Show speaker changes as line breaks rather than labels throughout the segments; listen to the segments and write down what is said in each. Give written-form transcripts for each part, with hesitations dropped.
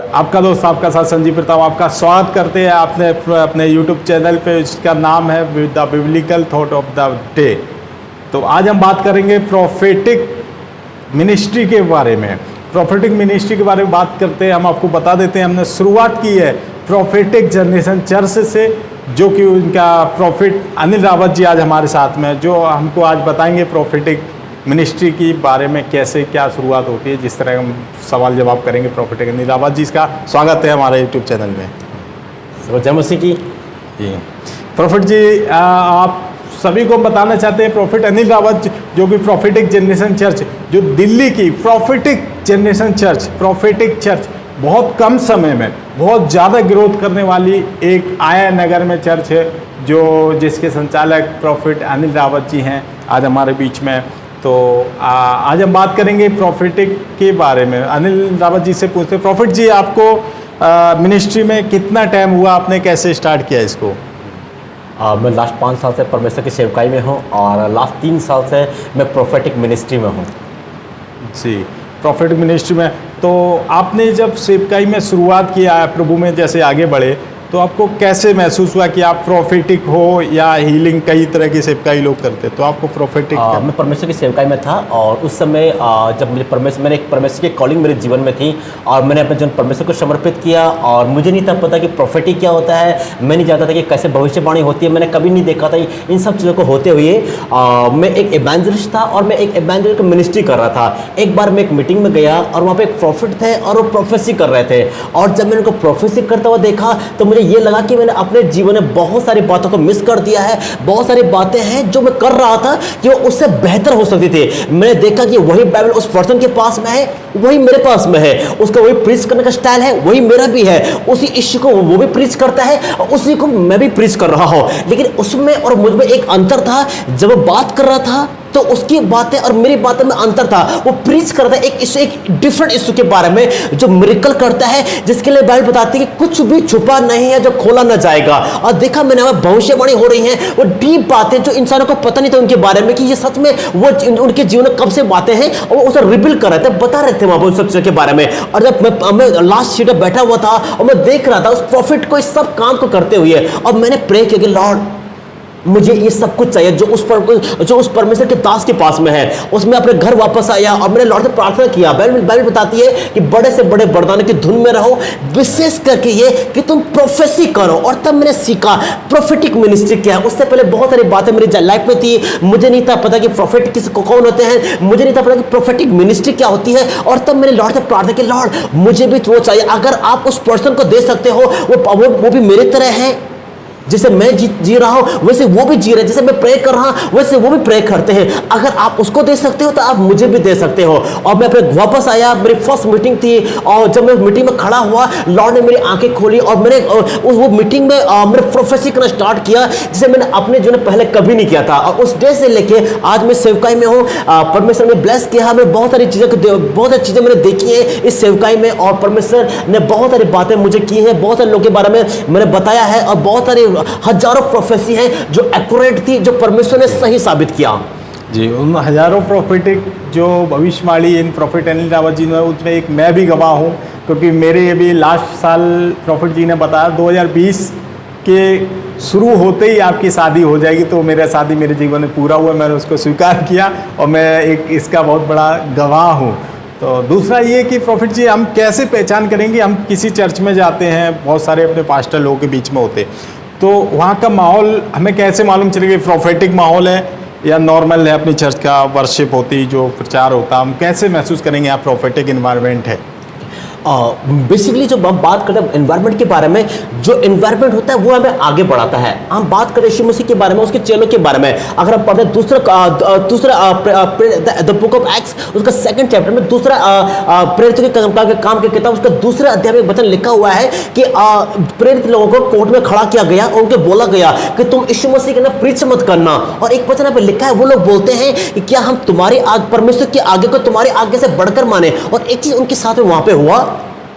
आपका दोस्त आपका साथ संजीव प्रताप आपका स्वागत करते हैं आपने अपने यूट्यूब चैनल पे। इसका नाम है the biblical thought of the day. तो आज हम बात करेंगे प्रोफेटिक मिनिस्ट्री के बारे में। प्रोफेटिक मिनिस्ट्री के बारे में बात करते हैं, हम आपको बता देते हैं हमने शुरुआत की है प्रोफेटिक जनरेशन चर्च से, जो कि उनका प्रॉफिट अनिल रावत जी आज हमारे साथ में, जो हमको आज बताएंगे प्रोफेटिक मिनिस्ट्री के बारे में कैसे क्या शुरुआत होती है। जिस तरह हम सवाल जवाब करेंगे प्रोफेटिक अनिल रावत जी, इसका स्वागत है हमारे यूट्यूब चैनल में।
जय मसीह की
जी प्रोफेट जी, आप सभी को बताना चाहते हैं प्रोफेट अनिल रावत जो कि प्रोफेटिक जनरेशन चर्च, जो दिल्ली की prophetic generation church, prophetic church बहुत कम समय में बहुत ज़्यादा ग्रोथ करने वाली एक आया नगर में चर्च है, जो जिसके संचालक प्रोफेट अनिल रावत जी हैं आज हमारे बीच में। तो आज हम बात करेंगे प्रोफेटिक के बारे में। अनिल रावत जी से पूछते हैं, प्रोफेट जी आपको मिनिस्ट्री में कितना टाइम हुआ, आपने कैसे स्टार्ट किया इसको?
मैं लास्ट 5 साल से परमेश्वर की सेवकाई में हूँ और लास्ट 3 साल से मैं प्रोफेटिक मिनिस्ट्री में हूँ।
जी, प्रोफेटिक मिनिस्ट्री में। तो आपने जब सेवकाई में शुरुआत किया, प्रभु में जैसे आगे बढ़े, तो आपको कैसे महसूस हुआ कि आप प्रोफेटिक हो या हीलिंग, कई तरह की सेवकाई लोग करते, तो आपको प्रोफेटिक?
मैं परमेश्वर की सेवकाई में था और उस समय जब मैंने एक परमेश्वर की कॉलिंग मेरे जीवन में थी और मैंने अपने जीवन परमेश्वर को समर्पित किया और मुझे नहीं था पता कि प्रोफेटिक क्या होता है। मैं नहीं जानता था कि कैसे भविष्यवाणी होती है, मैंने कभी नहीं देखा था इन सब चीज़ों को होते हुए। मैं एक इवेंजलिस्ट था और मैं एक इवेंजलिस्ट मिनिस्ट्री कर रहा था। एक बार मैं एक मीटिंग में गया और वहाँ पे एक प्रॉफिट थे और वो प्रोफेसी कर रहे थे, और जब मैंने उनको प्रोफेसी करता हुआ देखा तो मुझे ये लगा कि मैंने अपने जीवन में बहुत सारी बातों को मिस कर दिया है। बहुत सारी बातें हैं जो मैं कर रहा था कि वो उससे बेहतर हो सकती थी। मैंने देखा कि वही बाइबल उस पर्सन के पास में है, वही मेरे पास में है, उसका वही प्रीच करने का स्टाइल है, वही मेरा भी है। उसी इश्यू को वो भी प्रीच करता है और उसी को मैं भी प्रीच कर रहा हूं, लेकिन उसमें और मुझ में एक अंतर था। जब वो बात कर रहा था तो उसकी बातें और मेरी बातों में अंतर था। वो प्रीच करता है एक इश्यू, एक डिफरेंट इश्यू के बारे में जो मिरेकल करता है, जिसके लिए बाइबल बताती है कि कुछ भी छुपा नहीं है जो खोला ना जाएगा। और देखा मैंने वहां भविष्यवाणी हो रही है, वो डीप बातें जो इंसानों को पता नहीं था उनके बारे में कि ये सच में वो उनके जीवन में कब से बातें हैं, और वो उसे रिवील कर रहे थे, बता रहे थे वहां सब चीजों के बारे में। और जब मैं लास्ट सीट पर बैठा हुआ था और मैं देख रहा था उस प्रॉफिट को इस सब काम को करते हुए, और मैंने प्रे किया कि लॉर्ड मुझे ये सब कुछ चाहिए जो उस परमेश्वर के दास के पास में है। उसमें अपने घर वापस आया और मैंने लॉर्ड से प्रार्थना किया। बाइबल बताती है कि बड़े से बड़े वरदान की धुन में रहो, विशेष करके ये कि तुम प्रोफेसी करो। और तब मैंने सीखा प्रोफेटिक मिनिस्ट्री क्या है। उससे पहले बहुत सारी बातें मेरी लाइफ में थी, मुझे नहीं था पता कि प्रोफेट किसको कौन होते हैं, मुझे नहीं था पता कि प्रोफेटिक मिनिस्ट्री क्या होती है। और तब मैंने लॉर्ड से प्रार्थना की, लॉर्ड मुझे भी वो चाहिए। अगर आप उस पर्सन को दे सकते हो, वो भी मेरे तरह है, जैसे मैं जी रहा हूं वैसे वो भी जी रहे हैं, जैसे मैं प्रे कर रहा हूं वैसे वो भी प्रे करते हैं। अगर आप उसको दे सकते हो तो आप मुझे भी दे सकते हो। और मैं अपने वापस आया, मेरी फर्स्ट मीटिंग थी और जब मैं मीटिंग में खड़ा हुआ, लॉर्ड ने मेरी आंखें खोली और मैंने वो मीटिंग में मैंने प्रोफेसी करना स्टार्ट किया, जिसे मैंने अपने जीवन में पहले कभी नहीं किया था। और उस डे से लेके आज मैं सेवकाई में हूँ। परमेश्वर ने ब्लेस किया, मैं बहुत सारी चीजें मैंने देखी है इस सेवकाई में, और परमेश्वर ने बहुत सारी बातें मुझे की है, बहुत सारे लोगों के बारे में मैंने बताया है, और बहुत सारी हजारों प्रोफेसी हैं जो एक्यूरेट थी, जो परमेश्वर ने सही साबित किया।
जी, उन हजारों प्रोफेटिक जो भविष्यवाणी इन प्रोफेट अनिल रावत जी ने, उसमें एक मैं भी गवाह हूँ, क्योंकि मेरे अभी लास्ट साल प्रोफेट जी ने बताया 2020 के शुरू होते ही आपकी शादी हो जाएगी। तो मेरा शादी मेरे जीवन में पूरा हुआ, मैंने उसको स्वीकार किया और मैं एक इसका बहुत बड़ा गवाह हूँ। तो दूसरा ये कि प्रोफेट जी हम कैसे पहचान करेंगे, हम किसी चर्च में जाते हैं, बहुत सारे अपने पास्टर लोगों के बीच में होते, तो वहाँ का माहौल हमें कैसे मालूम चलेगा प्रोफेटिक माहौल है या नॉर्मल है, अपनी चर्च का वर्शिप होती जो प्रचार होता, हम कैसे महसूस करेंगे आप प्रोफेटिक इन्वायरमेंट है?
बेसिकली जब हम बात करते हैं एनवायरनमेंट के बारे में, जो एनवायरनमेंट होता है वो हमें आगे बढ़ाता है। हम बात करें यीशु मसीह के बारे में, उसके चेलों के बारे में, अगर हम पढ़ते हैं द बुक ऑफ एक्ट्स उसका 2nd चैप्टर में, दूसरा प्रेरितों के काम की किताब उसका दूसरे अध्याय में वचन लिखा हुआ है कि प्रेरित लोगों को कोर्ट में खड़ा किया गया और उनको बोला गया कि तुम यीशु मसीह के नाम प्रीच मत करना। और एक वचन पे लिखा है, वो लोग बोलते हैं कि क्या हम तुम्हारी परमेश्वर के आगे को तुम्हारी आगे से बढ़कर माने। और एक चीज उनके साथ में वहां पे हुआ,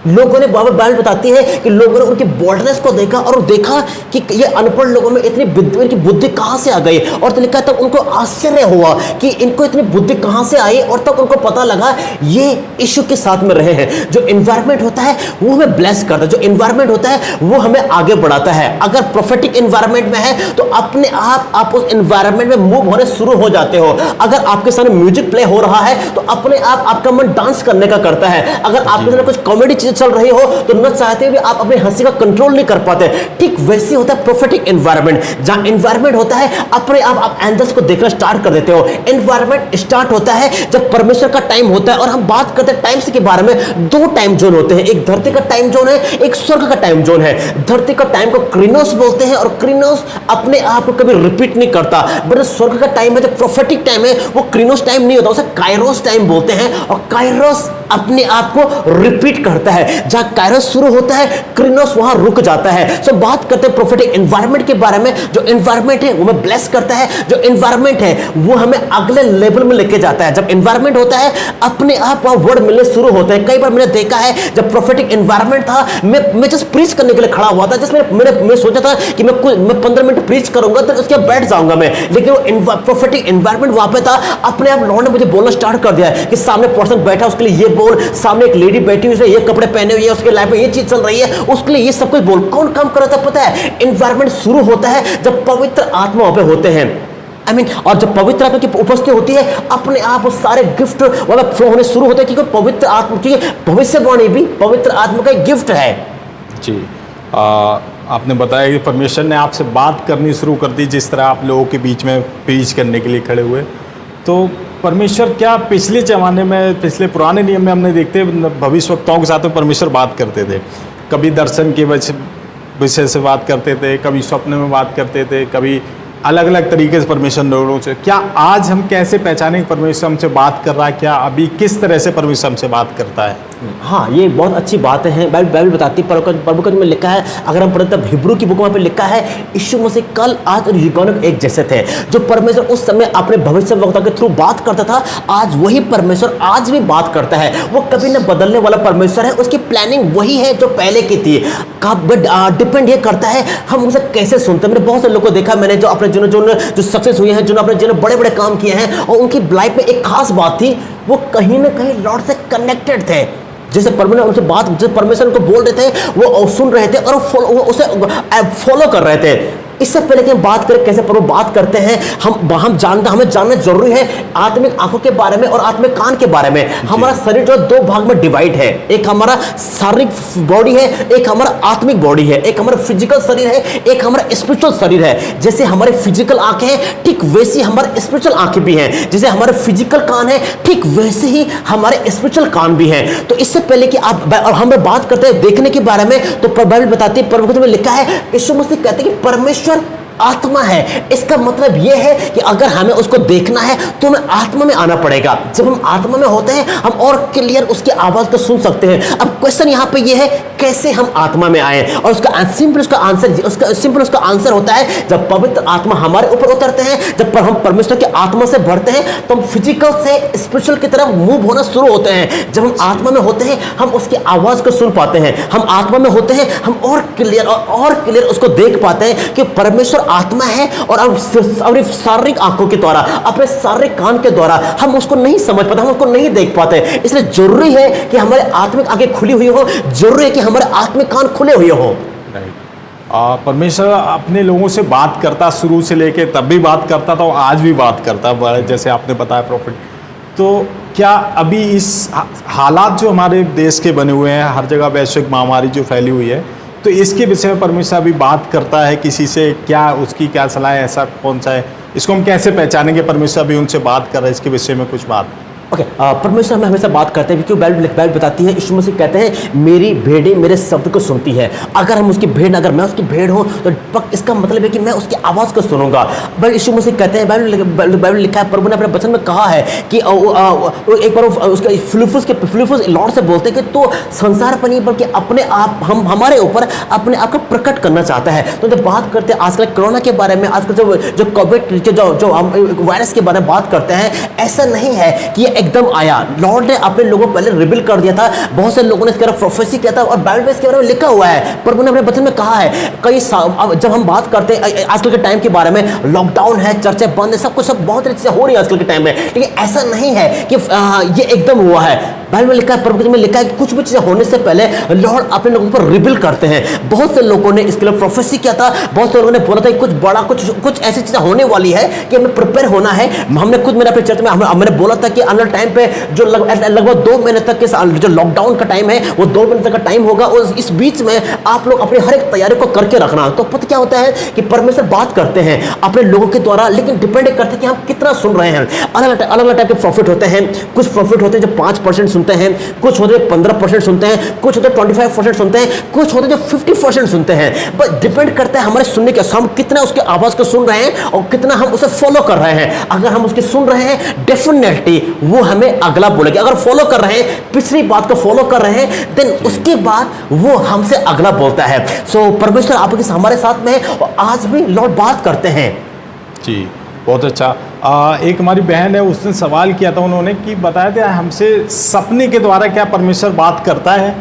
लोगों ने, बाइबल बताती है कि लोगों ने उनकी बोल्डनेस को देखा और देखा कि ये अनपढ़ लोगों में इतनी इनकी बुद्धि कहां से आ गई, और तो लिखा तब उनको आश्चर्य हुआ कि इनको इतनी बुद्धि कहां से आई, और तब उनको पता लगा ये यीशु के साथ में रहे हैं। जो एनवायरनमेंट होता है वो हमें ब्लेस करता है, जो एनवायरनमेंट होता है वो हमें आगे बढ़ाता है। अगर प्रोफेटिक एनवायरनमेंट में है तो अपने आप उस एनवायरनमेंट में मूव होने शुरू हो जाते हो। अगर आपके सामने म्यूजिक प्ले हो रहा है तो अपने आप आपका मन डांस करने का करता है। अगर आपके सामने कुछ कॉमेडी चीज चल रही हो तो न चाहते हुए आप अपनी हंसी का कंट्रोल नहीं कर पाते। ठीक वैसे होता है प्रोफेटिक एनवायरनमेंट। जहां एनवायरनमेंट होता है अपने आप एंजल्स को देखना स्टार्ट कर देते हो। एनवायरनमेंट स्टार्ट होता है जब परमेश्वर का टाइम होता है। और हम बात करते हैं टाइम्स के बारे में, दो टाइम जोन होते हैं, एक धरती का टाइम जोन है, एक स्वर्ग का टाइम जोन है। धरती का टाइम को क्रिनोस बोलते हैं और क्रिनोस अपने आप को कभी रिपीट नहीं करता। बट स्वर्ग का टाइम है, जो प्रोफेटिक टाइम है, वो क्रिनोस टाइम नहीं होता, उसे काइरोस टाइम बोलते हैं। और काइरोस अपने आप को रिपीट करता है। जहां काइरोस शुरू होता है क्रिनोस वहां रुक जाता है। सो बात करते हैं प्रोफेटिक एनवायरनमेंट के बारे में। जो एनवायरनमेंट है वो हमें ब्लेस करता है, जो एनवायरनमेंट है वो हमें अगले लेवल में लेके जाता है। जब एनवायरनमेंट होता है अपने आप वहां वर्ड मिलने शुरू होते हैं। कई बार मैंने देखा है जब प्रोफेटिक एनवायरनमेंट था, मैं जस्ट प्रीच करने के लिए खड़ा हुआ था, जिसमें मैं सोचा था कि मैं 15 मिनट प्रीच करूंगा तो उसके बाद बैठ जाऊंगा मैं, लेकिन वो प्रोफेटिक एनवायरनमेंट वहां पे था। अपने आप लॉर्ड ने मुझे बोलना स्टार्ट कर दिया कि सामने पर्सन बैठा उसके लिए ये बोल, सामने एक लेडी बैठी हुई उसने ये कपड़े पहने हुए, उसके लाइफ में ये चीज चल रही है, उसके लिए ये सब कुछ बोल। कौन काम कर रहा था पता है? एनवायरनमेंट शुरू होता है जब पवित्र आत्मा वहां पे होते हैं। और जब पवित्र आत्मा की उपस्थिति होती है अपने आप वो सारे गिफ्ट वहां फ्लो होने शुरू होते हैं, क्योंकि पवित्र आत्मा, क्योंकि भविष्यवाणी भी पवित्र आत्मा का एक गिफ्ट है।
जी, आपने बताया कि परमेश्वर ने आपसे बात करनी शुरू कर दी, जिस तरह आप लोगों के बीच में प्रीच करने के लिए खड़े हुए। तो परमेश्वर क्या पिछले ज़माने में, पिछले पुराने नियम में हमने देखते भविष्यवक्ताओं के साथ में परमेश्वर बात करते थे। कभी दर्शन के विषय से बात करते थे, कभी स्वप्न में बात करते थे, कभी अलग अलग तरीके से परमेश्वर लोगों से। क्या आज हम कैसे पहचानें कि परमेश्वर हमसे बात कर रहा है? क्या अभी किस तरह से परमेश्वर हमसे बात करता है?
हाँ, ये बहुत अच्छी बात है। बाइबल बताती है, परमेश्वर में लिखा है, अगर हम पढ़ते हैं हिब्रू की बुक में लिखा है, यीशु मसीह कल आज और युगानों एक जैसे थे। जो परमेश्वर उस समय अपने भविष्यवक्ता के थ्रू बात करता था, आज वही परमेश्वर आज भी बात करता है। वो कभी न बदलने वाला परमेश्वर है, उसकी प्लानिंग वही है जो पहले की थी। डिपेंड ये करता है हम उसे कैसे सुनते हैं। मैंने बहुत से लोगों को देखा, मैंने जो अपने जो सक्सेस हुए हैं, जो अपने जीवन में बड़े बड़े काम किए हैं, और उनकी लाइफ में एक खास बात थी, वो कहीं ना कहीं लॉर्ड से कनेक्टेड थे। जैसे परमेश्वर उनसे बात, जैसे परमेश्वर उनको बोल रहे थे वो सुन रहे थे और वो उसे फॉलो कर रहे थे। इससे पहले कि हम बात करें कैसे प्रभु बात करते हैं, हमें जानना जरूरी है आत्मिक आंखों के बारे में और आत्मिक कान के बारे में। हमारा शरीर जो दो भाग में डिवाइड है, एक हमारा शारीरिक बॉडी है, एक हमारा आत्मिक बॉडी है। एक हमारा फिजिकल शरीर है, एक हमारा स्पिरिचुअल शरीर है। जैसे हमारे फिजिकल आंखें हैं, ठीक वैसी हमारे स्पिरिचुअल आंखें भी हैं। जैसे हमारे फिजिकल कान है, ठीक वैसे ही हमारे स्पिरिचुअल कान भी हैं। तो इससे पहले कि हम बात करते हैं देखने के बारे में, तो बाइबल बताती है, परमेश्वर में लिखा है, यीशु मसीह कहते हैं कि परमेश्वर आत्मा है। इसका मतलब यह है कि अगर हमें उसको देखना है तो हमें आत्मा में आना पड़ेगा। जब हम आत्मा में होते हैं हम और क्लियर उसकी आवाज को सुन सकते हैं। अब क्वेश्चन यहां पे यह है कैसे हम आत्मा में आए, और उसका सिंपल उसका आंसर होता है जब पवित्र आत्मा हमारे ऊपर उतरते हैं, जब हम परमेश्वर की आत्मा से भरते हैं तो हम फिजिकल से स्पिरिचुअल की तरफ मूव होना शुरू होते हैं। जब हम आत्मा में होते हैं हम उसकी आवाज को सुन पाते हैं। हम आत्मा में होते हैं हम और क्लियर उसको देख पाते हैं कि परमेश्वर आत्मा है, और अपनी शारीरिक आंखों के द्वारा, अपने शारीरिक कान के द्वारा हम उसको नहीं समझ पाते, हम उसको नहीं देख पाते। इसलिए जरूरी है कि हमारे आत्मिक आंखें खुली हुई हो, जरूरी है कि हमारे आत्मिक कान खुले हुए हो।
परमेश्वर अपने लोगों से बात करता, शुरू से लेके तब भी बात करता था और आज भी बात करता है, जैसे आपने बताया प्रॉफिट। तो क्या अभी इस हालात जो हमारे देश के बने हुए हैं, हर जगह वैश्विक महामारी जो फैली हुई है, तो इसके विषय में परमेश्वर अभी बात करता है किसी से? क्या उसकी क्या सलाह है? ऐसा कौन सा है? इसको हम कैसे पहचानेंगे परमेश्वर अभी उनसे बात कर रहा है? इसके विषय में कुछ बात।
ओके, परमेश्वर हमें हमेशा बात करते हैं, क्योंकि बाइबल बताती है, यीशु मसीह कहते हैं मेरी भेड़ें मेरे शब्द को सुनती है। अगर हम उसकी भेड़, अगर मैं उसकी भेड़ हूं तो इसका मतलब है कि मैं उसकी आवाज़ को सुनूंगा। बट यीशु मसीह कहते हैं, बाइबल लिखा है, प्रभु ने अपने वचन में कहा है कि एक बार उसका फिलिप्पुस लॉर्ड से बोलते हैं कि तो संसार पर नहीं बल्कि अपने आप हमारे ऊपर अपने आप को प्रकट करना चाहता है। तो जब बात करते हैं आजकल कोरोना के बारे में, आजकल जो कोविड जो वायरस के बारे में बात करते हैं, ऐसा नहीं है कि एकदम आया। लॉर्ड ने अपने लोगों को पहले रिवील कर दिया था, बहुत से लोगों ने इसके बारे में प्रोफेसी किया था और बाइबल में इसके बारे में लिखा हुआ है। प्रभु ने अपने वचन में कहा है अब जब हम बात करते हैं आजकल के टाइम के बारे में, लॉकडाउन है, चर्चें बंद है, सब कुछ सब बहुत चीजें हो रही है आजकल के टाइम में, लेकिन ऐसा नहीं है कि ये एकदम हुआ है। बाइबल में लिखा है, प्रभु में लिखा है कि कुछ भी चीजें होने से पहले लॉर्ड अपने लोगों पर रिवील करते हैं। बहुत से लोगों ने इसके लिए प्रोफेसी किया था, बहुत से लोगों ने बोला था कि कुछ बड़ा कुछ ऐसी चीजें होने वाली है कि हमें प्रिपेयर होना है। हमने खुद मेरे अपने चर्च में मैंने बोला था कि आने टाइम पे जो लगभग 2 महीने तक के जो लॉकडाउन का टाइम है वो 2 महीने तक का टाइम होगा, और इस बीच में आप लोग अपनी हर एक तैयारी को करके रखना। तो पता क्या होता है कि परमेश्वर बात करते हैं अपने लोगों के द्वारा, लेकिन डिपेंड करते हैं कि हम कितना सुन रहे हैं। अलग अलग टाइप के प्रॉफिट होते हैं। कुछ प्रॉफिट होते हैं जो 5% सुनते हैं, कुछ होते हैं 15% सुनते हैं, कुछ होते हैं 25% सुनते हैं, कुछ होते हैं जो 50% सुनते हैं। बस डिपेंड करता है हमारे सुनने के, हम कितना उसके आवाज को सुन रहे हैं और कितना हम उसे फॉलो कर रहे हैं। अगर हम उसके सुन रहे हैं, डेफिनेटली वो हमें अगला बोलेगा। अगर फॉलो कर रहे हैं, पिछली बात को फॉलो कर रहे हैं, देन उसके बाद वो हमसे अगला बोलता है। सो परमेश्वर आपके हमारे साथ में है और आज भी लॉर्ड बात करते हैं।
जी, बहुत अच्छा। एक हमारी बहन है, उसने सवाल किया था, उन्होंने कि बताया था हमसे सपने के द्वारा क्या परमेश्वर बात करता है।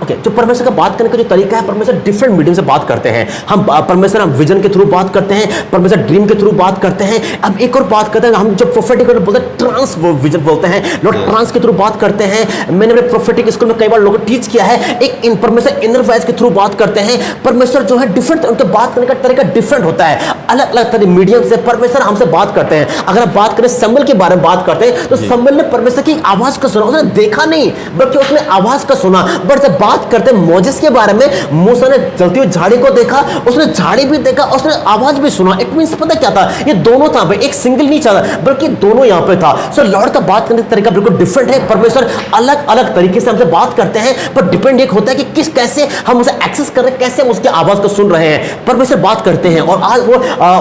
ओके, जो परमेश्वर का बात करने का जो तरीका है, परमेश्वर डिफरेंट मीडियम से बात करते हैं। हम परमेश्वर हम विजन के थ्रू बात करते हैं, परमेश्वर ड्रीम के थ्रू बात करते हैं। अब एक और बात करते हैं, हम जो प्रोफेटिक बोलते हैं, ट्रांस विजन बोलते हैं, लॉर्ड ट्रांस के थ्रू बात करते हैं। मैंने अपने प्रोफेटिक स्कूल में कई बार लोगों को टीच किया है। एक परमेश्वर इनर वॉइस के थ्रू बात करते हैं। परमेश्वर जो है डिफरेंट, उनके बात करने का तरीका डिफरेंट होता है। अलग अलग तरह मीडियम से परमेश्वर हमसे बात करते हैं। अगर आप बात करें सैमुएल के बारे में बात करते हैं, तो सैमुएल ने परमेश्वर की आवाज को सुना, उसने देखा नहीं बल्कि उसने आवाज का सुना। बट जब बात करते हैं जिसके बारे में, मूसा ने जलती हुई झाड़ी को देखा, उसने झाड़ी भी देखा, उसने आवाज भी सुना। इट मींस पता क्या था, ये दोनों था, एक सिंगल नहीं चला बल्कि दोनों यहां पे था। सो लॉर्ड का बात करने का तरीका बिल्कुल डिफरेंट है। परमेश्वर अलग अलग तरीके से हमसे बात करते हैं, पर डिपेंड एक होता है कि कैसे हम उसे एक्सेस कर रहे हैं, कैसे हम उसकी आवाज को सुन रहे हैं। परमेश्वर बात करते हैं और आज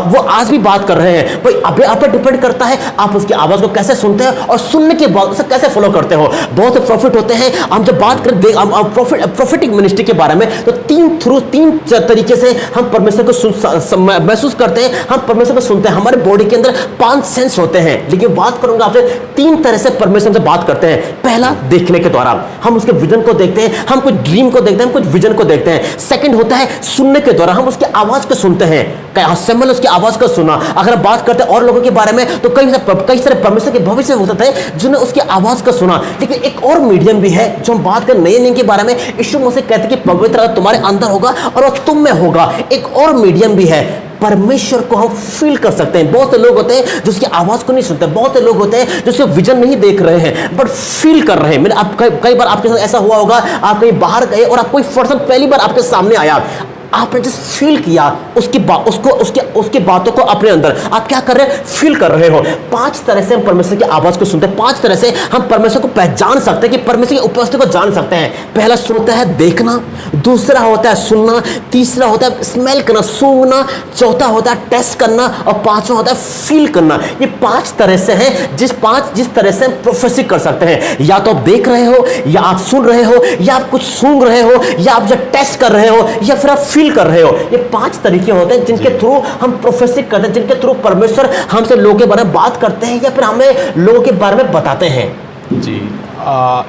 वो आज भी बात कर रहे हैं। भाई अब आप पर डिपेंड करता है आप उसकी आवाज को कैसे सुनते हैं और सुनने के बाद उसे कैसे फॉलो करते हो। बहुत से प्रॉफिट होते हैं। हम जब बात करें प्रोफेटिक मिनिस्ट्री के बारे में, तो तीन तरीके से हम परमेश्वर को महसूस करते हैं, हम परमेश्वर को सुनते हैं। हमारे बॉडी के अंदर 5 सेंस होते हैं, लेकिन बात करूंगा आपसे 3 तरह से परमेश्वर से बात करते हैं। पहला, देखने के द्वारा, हम उसके विजन को देखते हैं, हम कुछ ड्रीम को देखते हैं, हम कुछ विजन को देखते हैं। सेकंड होता है सुनने के द्वारा, हम उसकी आवाज को सुनते हैं। सैमुएल उसकी आवाज को सुना। अगर हम बात करते हैं और लोगों के बारे में, तो कई सारे परमेश्वर के भविष्य होते थे जिन्होंने उसकी आवाज को सुना। लेकिन एक और मीडियम भी है जो हम बात करें नए नियम के बारे में। यीशु मसीह कहते हैं कि पवित्र तुम्हारे अंदर होगा और वो तुम में होगा। एक और मीडियम भी है, परमेश्वर को हम फील कर सकते हैं। बहुत से लोग होते हैं जो उसकी आवाज को नहीं सुनते, बहुत से लोग होते हैं जो उसके विजन नहीं देख रहे हैं बट फील कर रहे हैं। मैंने आप कई बार आपके साथ ऐसा हुआ होगा, आप कहीं बाहर गए और आप कोई पर्सन पहली बार आपके सामने आया, आपने जस्ट फील किया उसकी बातों को अपने अंदर, आप क्या कर रहे हैं, फील कर रहे हो। 5 तरह से हम परमेश्वर की आवाज को सुनते हैं, 5 तरह से हम परमेश्वर को पहचान सकते हैं, कि परमेश्वर की उपस्थिति को जान सकते हैं। पहला सुनता है देखना, दूसरा होता है सुनना, तीसरा होता है स्मेल करना, सूंघना, चौथा होता है टेस्ट करना और 5वां होता है फील करना। ये 5 तरह से हैं जिस तरह से हम प्रोफेसी कर सकते हैं। या तो आप देख रहे हो, या आप सुन रहे हो, या आप कुछ सूंघ रहे हो, या आप जो टेस्ट कर रहे हो, या फिर आप फील कर रहे हो। ये 5 तरीके होते हैं जिनके थ्रू हम प्रोफेसी करते हैं, जिनके थ्रू परमेश्वर हमसे लोगों के बारे में बात करते हैं या फिर हमें लोगों के बारे में बताते हैं।
जी,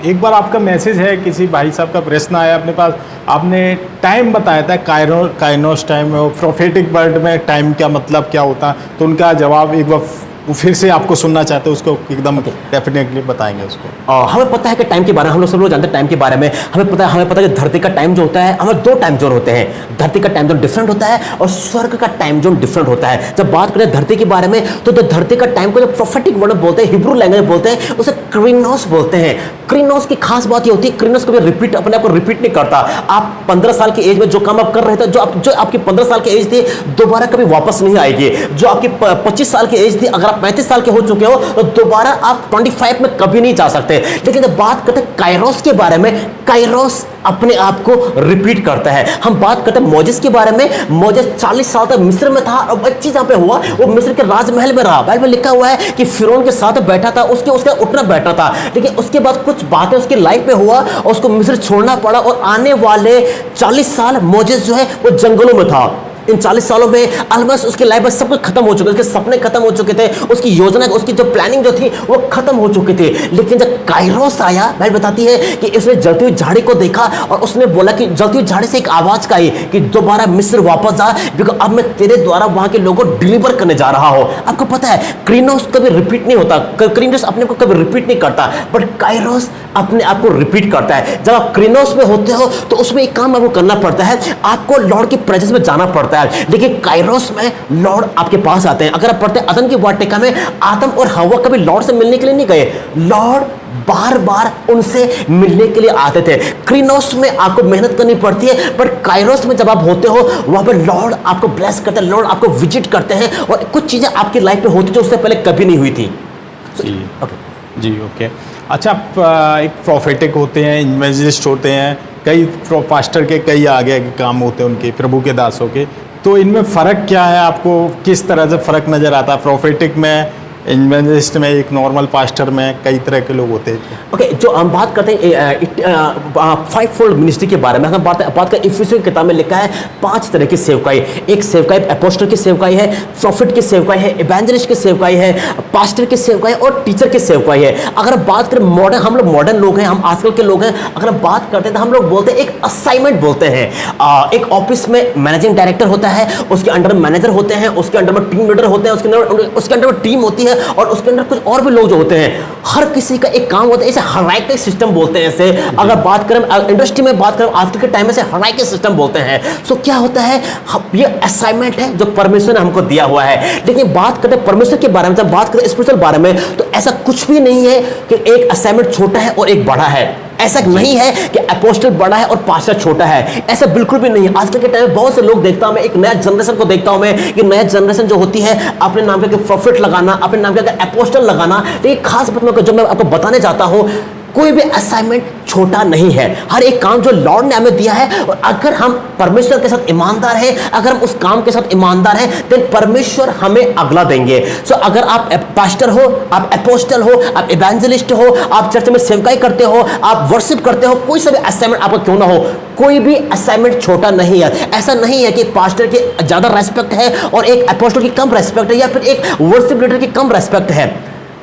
एक बार आपका मैसेज है, किसी भाई साहब का प्रश्न आया अपने पास, आपने टाइम बताया था काइनोस टाइम, प्रोफेटिक वर्ड में टाइम क्या मतलब क्या होता है, तो उनका जवाब एक बार वो फिर से आपको सुनना चाहते हैं, उसको एकदम डेफिनेटली बताएंगे उसको।
हमें पता है कि टाइम के बारे में, हम लोग सब लोग जानते हैं टाइम के बारे में। हमें पता है कि धरती का टाइम जो होता है, हमें 2 टाइम जोन होते हैं। धरती का टाइम जोन डिफरेंट होता है और स्वर्ग का टाइम जोन डिफरेंट होता है। जब बात करें धरती के बारे में, तो धरती का टाइम को जो प्रोफेटिक वर्ड बोलते हैं, हिब्रू लैंग्वेज बोलते हैं, उसे क्रीनोस बोलते हैं। क्रीनोस की खास बात ये होती है, क्रीनोस कभी अपने आप को रिपीट नहीं करता। आप 15 साल की एज में जो काम आप कर रहे थे, जो आपकी 15 साल की एज थी, दोबारा कभी वापस नहीं आएगी। जो आपकी 25 साल की एज थी, अगर आप 35 साल के हो चुके हो, तो दोबारा आप 25 में कभी नहीं जा सकते। लेकिन जब बात करते हैं काइरोस के बारे में, काइरोस अपने आप को रिपीट करता है। हम बात करते हैं मोजेस के बारे में। मोजेस 40 साल तक मिस्र में था और एक चीज यहां पे हुआ, वो मिस्र के राजमहल में रहा। बाइबल में लिखा हुआ है कि फिरौन के साथ बैठा था, उसका उठना बैठना था, लेकिन उसके बाद कुछ बातें उसकी लाइफ में हुआ और उसको मिस्र छोड़ना पड़ा और आने वाले 40 साल मोजेस जो है वो जंगलों में था। इन 40 सालों में ऑलमोस्ट उसकी लाइफ में सब कुछ खत्म हो चुका, उसके सपने खत्म हो चुके थे, उसकी योजना, उसकी जो प्लानिंग जो थी वो खत्म हो चुकी थी। लेकिन जब काइरोस आया, बाइबल बताती है कि उसने जलती हुई झाड़ी को देखा और उसने बोला कि जलती हुई झाड़ी से एक आवाज आई कि दोबारा मिस्र वापस जा, क्योंकि अब मैं तेरे द्वारा वहां के लोगों को डिलीवर करने जा रहा हूं। आपको पता है क्रीनोस कभी रिपीट नहीं होता, क्रीनोस अपने को कभी रिपीट नहीं करता, बट काइरोस अपने आप को रिपीट करता है। जब आप क्रीनोस में होते हो तो उसमें एक काम आपको करना पड़ता है, आपको लॉर्ड की प्रेजेंस में जाना पड़ता है। लेकिन काइरोस में लॉर्ड आपके पास आते हैं। अगर आप पढ़ते हैं अदन की वाटिका में आदम और हव्वा कभी लॉर्ड से मिलने के लिए नहीं गए, लॉर्ड बार बार उनसे मिलने के लिए आते थे। क्रीनोस में आपको मेहनत करनी पड़ती है, बट काइरोस में जब आप होते हो वहां पर लॉर्ड आपको ब्लेस करते हैं, लॉर्ड आपको विजिट करते हैं और कुछ चीजें आपकी लाइफ में होती जो उससे पहले कभी नहीं हुई थी।
जी ओके। अच्छा, एक प्रोफेटिक होते हैं, इवेंजलिस्ट होते हैं, कई पास्टर के कई आगे काम होते हैं उनके, प्रभु के दासों के, तो इनमें फ़र्क क्या है? आपको किस तरह से फ़र्क नज़र आता है? प्रोफेटिक में, इवेंजलिस्ट में, एक नॉर्मल पास्टर में कई तरह के लोग होते हैं।
ओके, जो हम बात करते हैं फाइव फोल्ड मिनिस्ट्री के बारे में, हम बात कर इफिसियों की किताब में लिखा है 5 तरह की सेवकाई। एक सेवकाई अपोस्टल की सेवकाई है, प्रॉफिट की सेवकाई है, इवेंजलिस्ट की सेवकाई है, पास्टर की सेवकाई और टीचर की सेवकाई है। अगर हम बात करें मॉडर्न, हम लोग मॉडर्न लोग हैं, हम आजकल के लोग हैं, अगर हम बात करते हैं तो हम लोग बोलते हैं एक असाइनमेंट बोलते हैं। एक ऑफिस में मैनेजिंग डायरेक्टर होता है, उसके अंडर मैनेजर होते हैं, उसके अंडर में टीम लीडर होते हैं, उसके अंडर में टीम होती है और उसके अंदर कुछ और भी लोग जो होते हैं। हर किसी का एक काम होता है, इसे हायरार्की सिस्टम बोलते हैं। इसे अगर बात करें इंडस्ट्री में, बात करें आजकल के टाइम में, से हायरार्की सिस्टम बोलते हैं। सो क्या होता है, ये असाइनमेंट है जो परमेश्वर ने हमको दिया हुआ है। लेकिन बात करते हैं परमेश्वर के बारे में, जब बात करें स्पिरिचुअल बारे में, तो ऐसा कुछ भी नहीं है कि एक असाइनमेंट छोटा है और एक बड़ा है। ऐसा नहीं है कि अपोस्टल बड़ा है और पास्टर छोटा है, ऐसा बिल्कुल भी नहीं है। आजकल के टाइम में बहुत से लोग देखता हूं मैं, एक नया जनरेशन को देखता हूं मैं, कि नया जनरेशन जो होती है अपने नाम के प्रॉफिट लगाना, अपने नाम के अपोस्टल लगाना। तो एक खास बात जो मैं आपको बताने चाहता हूं, कोई भी असाइनमेंट छोटा नहीं है। हर एक काम जो लॉर्ड ने हमें दिया है, और अगर हम परमेश्वर के साथ ईमानदार हैं, अगर हम उस काम के साथ ईमानदार हैं, तो परमेश्वर हमें अगला देंगे। सो अगर आप पास्टर हो, आप अपोस्टल हो, आप इवेंजलिस्ट हो, आप चर्च में सेवकाई करते हो, आप वर्शिप करते हो, कोई सा भी असाइनमेंट आपका क्यों ना हो, कोई भी असाइनमेंट छोटा नहीं है। ऐसा नहीं है कि पास्टर की ज्यादा रेस्पेक्ट है और एक अपोस्टल की कम रेस्पेक्ट है, या फिर एक वर्शिप लीडर की कम रेस्पेक्ट है।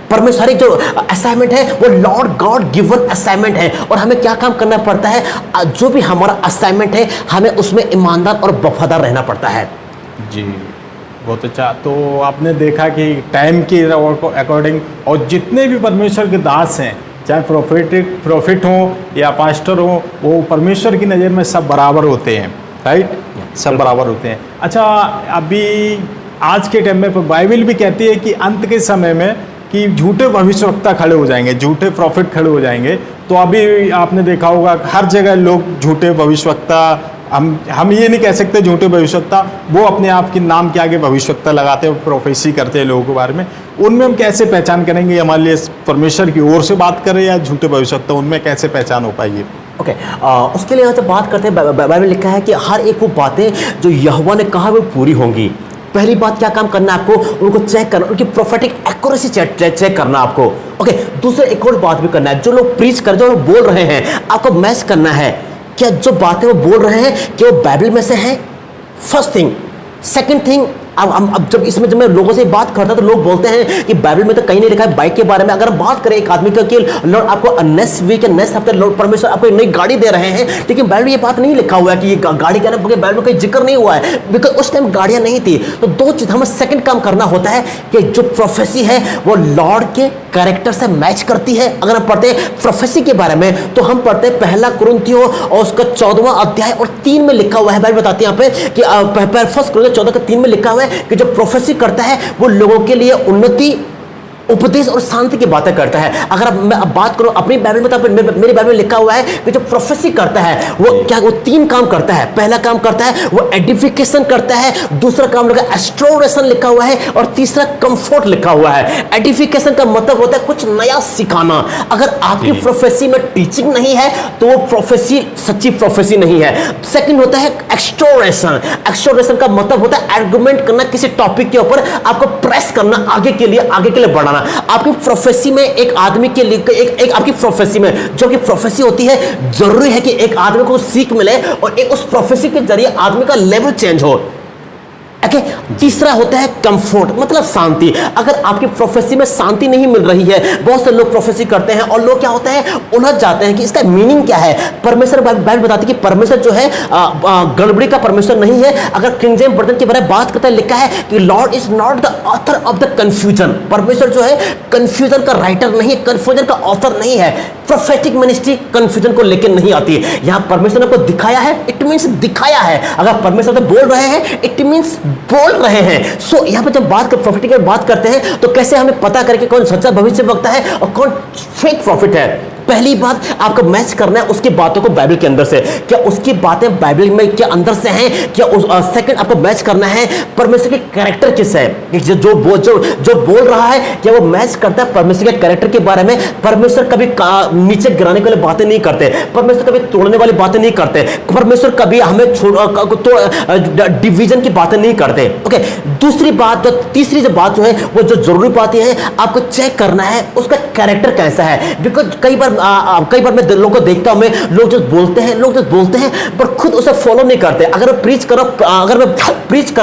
परमेश्वर जो असाइनमेंट है वो लॉर्ड गॉड गिवन असाइनमेंट है, और हमें क्या काम करना पड़ता है, जो भी हमारा असाइनमेंट है हमें उसमें ईमानदार और वफादार रहना पड़ता है।
जी बहुत अच्छा। तो आपने देखा कि टाइम के अकॉर्डिंग, और जितने भी परमेश्वर के दास हैं, चाहे प्रॉफिट हो या पास्टर हो, वो परमेश्वर की नज़र में सब बराबर होते हैं, राइट? सब बराबर होते हैं। अच्छा, अभी आज के टाइम में बाइबल भी कहती है कि अंत के समय में कि झूठे भविष्यवक्ता खड़े हो जाएंगे, झूठे प्रॉफिट खड़े हो जाएंगे। तो अभी आपने देखा होगा हर जगह लोग झूठे भविष्यवक्ता, हम ये नहीं कह सकते झूठे भविष्यवक्ता, वो अपने आप के नाम के आगे भविष्यवक्ता लगाते हैं, प्रोफेसी करते हैं लोगों के बारे में। उनमें हम कैसे पहचान करेंगे हमारे लिए परमेश्वर की ओर से बात करें या झूठे भविष्यवक्ता, उनमें कैसे पहचान हो पाएगी?
ओके, उसके लिए जब बात करते हैं, बाइबल में लिखा है कि हर एक वो बातें जो यहोवा ने कहा वो पूरी होंगी। पहली बात क्या काम करना है आपको, उनको चेक करना, उनकी प्रोफेटिक एक्यूरेसी चेक करना आपको। ओके, दूसरा एक और बात भी करना है, जो लोग प्रीच कर, जो लोग बोल रहे हैं, आपको मैच करना है क्या जो बातें वो बोल रहे हैं कि वो बाइबल में से है। First thing. सेकंड थिंग, अब जब मैं लोगों से बात करता तो लोग बोलते हैं कि बाइबल में तो कहीं नहीं लिखा है बाइक के बारे में। अगर हम बात करें एक आदमी का कि लॉर्ड आपको नेक्स्ट वीक या नेक्स्ट हफ्ते लॉर्ड परमेश्वर आपको एक नई गाड़ी दे रहे हैं, लेकिन बाइबल में ये बात नहीं लिखा हुआ है कि ये गाड़ी का, बाइबल में कोई जिक्र नहीं हुआ है, बिकॉज उस टाइम गाड़ियां नहीं थी। तो दो चीज हमें सेकंड काम करना होता है कि जो प्रोफेसी है वो लॉर्ड के कैरेक्टर से मैच करती है। अगर हम पढ़ते हैं प्रोफेसी के बारे में, तो हम पढ़ते हैं 1 कुरिन्थियों और उसका 14वां अध्याय और 3 में लिखा हुआ है। बाइबल बताती है यहाँ पे कि 1 कुरिन्थियों 14:3 में लिखा हुआ है कि जो प्रोफेसी करता है वो लोगों के लिए उन्नति, उपदेश और शांति की बातें करता है। अगर मैं अब बात करूं अपनी बाइबल में, तो मेरी बाइबल में लिखा हुआ है कि जो प्रोफेसी करता है वो क्या, वो 3 काम करता है। पहला काम करता है वो एडिफिकेशन करता है, दूसरा काम लिखा एस्टोरेशन लिखा हुआ है, और तीसरा कंफर्ट लिखा हुआ है। एडिफिकेशन का मतलब होता है कुछ नया सिखाना। अगर आपकी प्रोफेसी में टीचिंग नहीं है तो वो प्रोफेसी सच्ची प्रोफेसी नहीं है। सेकंड होता है एक्सटोरेशन। एक्सटोरेशन का मतलब होता है आर्गुमेंट करना, किसी टॉपिक के ऊपर आपको प्रेस करना, आगे के लिए बढ़ाना। आपकी प्रोफेसी में एक आदमी के लिए एक आपकी प्रोफेसी में जो कि प्रोफेसी होती है, जरूरी है कि एक आदमी को सीख मिले और एक उस प्रोफेसी के जरिए आदमी का लेवल चेंज हो। ओके, तीसरा होता है कंफर्ट, मतलब शांति। अगर आपकी प्रोफेसी में शांति नहीं मिल रही है, बहुत से लोग प्रोफेसी करते हैं और लोग क्या होता है, उलझ जाते हैं कि इसका मीनिंग क्या है। परमेश्वर बाइबल बताती है कि परमेश्वर जो है गड़बड़ी का परमेश्वर नहीं है। अगर किंग जेम्स वर्जन के बारे में बात करता है, लिखा है कि Lord is not the author of the confusion. परमेश्वर जो है कंफ्यूजन का राइटर नहीं है, कंफ्यूजन का ऑथर नहीं है। प्रोफेटिक मिनिस्ट्री कंफ्यूजन को लेकर नहीं आती है। यहां परमेश्वर ने आपको दिखाया है, इट मींस दिखाया है। अगर परमेश्वर तो बोल रहे हैं, इट मींस बोल रहे हैं। सो यहां पर जब बात कर प्रोफेटिक की बात करते हैं, तो कैसे हमें पता करके कौन सच्चा भविष्यवक्ता है और कौन फेक प्रॉफिट है। पहली बात आपको मैच करना है उसकी बातों को बाइबल के अंदर से, क्या उसकी बातें बाइबल में क्या अंदर से हैं, क्या उस सेकंड आपको मैच करना है परमेश्वर के कैरेक्टर किस है, जो बोल रहा है क्या वो मैच करता है परमेश्वर के कैरेक्टर के बारे में। परमेश्वर कभी नीचे गिराने वाली बातें नहीं करते, परमेश्वर कभी तोड़ने वाली बातें नहीं करते, परमेश्वर कभी हमें डिवीजन की बातें नहीं करते। ओके, दूसरी बात, तीसरी जो बात जो है वो जो जरूरी बात है, आपको चेक करना है उसका कैरेक्टर कैसा है। बिकॉज कई बार मैं लोगों को देखता हूं, लोग जो बोलते हैं पर खुद उसे फॉलो नहीं करते। अगर मैं प्रीच कर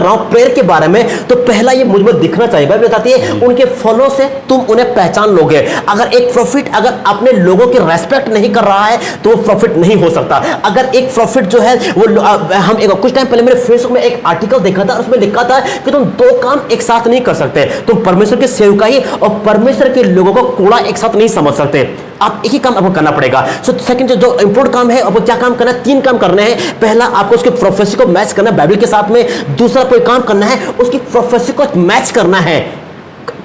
रहा हूं प्रेयर के बारे में, तो पहला ये मुझ में दिखना चाहिए। बाइबल बताती है उनके फॉलो से तुम उन्हें पहचान लोगे। अगर एक प्रॉफिट अगर अपने लोगों की रेस्पेक्ट नहीं कर रहा है, तो वो प्रॉफिट नहीं हो सकता। अगर एक प्रॉफिट जो है वो हम कुछ टाइम पहले मेरे फेसबुक में एक आर्टिकल देखा था, उसमें लिखा था कि तुम दो काम एक साथ नहीं कर सकते। तुम परमेश्वर की सेवकाई और परमेश्वर के लोगों को कूड़ा एक साथ नहीं समझ सकते। आप एक ही काम आपको करना पड़ेगा। सो सेकंड जो इंपोर्टेंट काम है, आपको क्या काम करना है, 3 काम करने हैं। पहला, आपको उसके प्रोफेसी को मैच करना है बाइबल के साथ में। दूसरा, कोई काम करना है उसकी प्रोफेसी को मैच करना है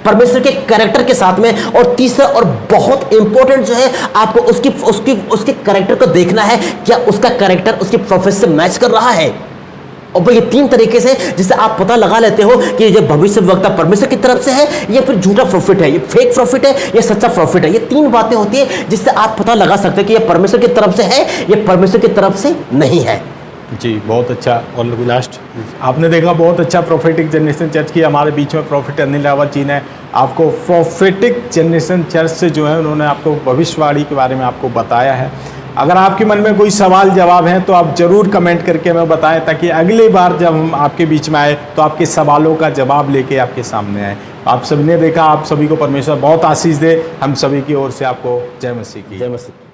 परमेश्वर के कैरेक्टर के साथ में। और तीसरा और बहुत इंपॉर्टेंट जो है, आपको उसके कैरेक्टर को देखना है, क्या उसका कैरेक्टर उसकी प्रोफेसी से मैच कर रहा है। और ये 3 तरीके से जिससे आप पता लगा लेते हो कि ये भविष्यवक्ता परमेश्वर की तरफ से है या फिर झूठा प्रॉफिट है, ये फेक प्रॉफिट है या सच्चा प्रॉफिट है। ये 3 बातें होती है जिससे आप पता लगा सकते हैं कि ये परमेश्वर की तरफ से है, ये परमेश्वर की तरफ से नहीं है।
जी, बहुत अच्छा। और लास्ट आपने देखा, बहुत अच्छा प्रोफेटिक जनरेशन चर्च की हमारे बीच में प्रॉफिट अनिल रावत जी ने आपको प्रोफेटिक जनरेशन चर्च से जो है उन्होंने आपको भविष्यवाणी के बारे में आपको बताया है। अगर आपके मन में कोई सवाल जवाब है तो आप ज़रूर कमेंट करके हमें बताएं, ताकि अगली बार जब हम आपके बीच में आए तो आपके सवालों का जवाब लेके आपके सामने आए। आप सभी ने देखा, आप सभी को परमेश्वर बहुत आशीष दे। हम सभी की ओर से आपको जय मसीह की।
जय मसीह।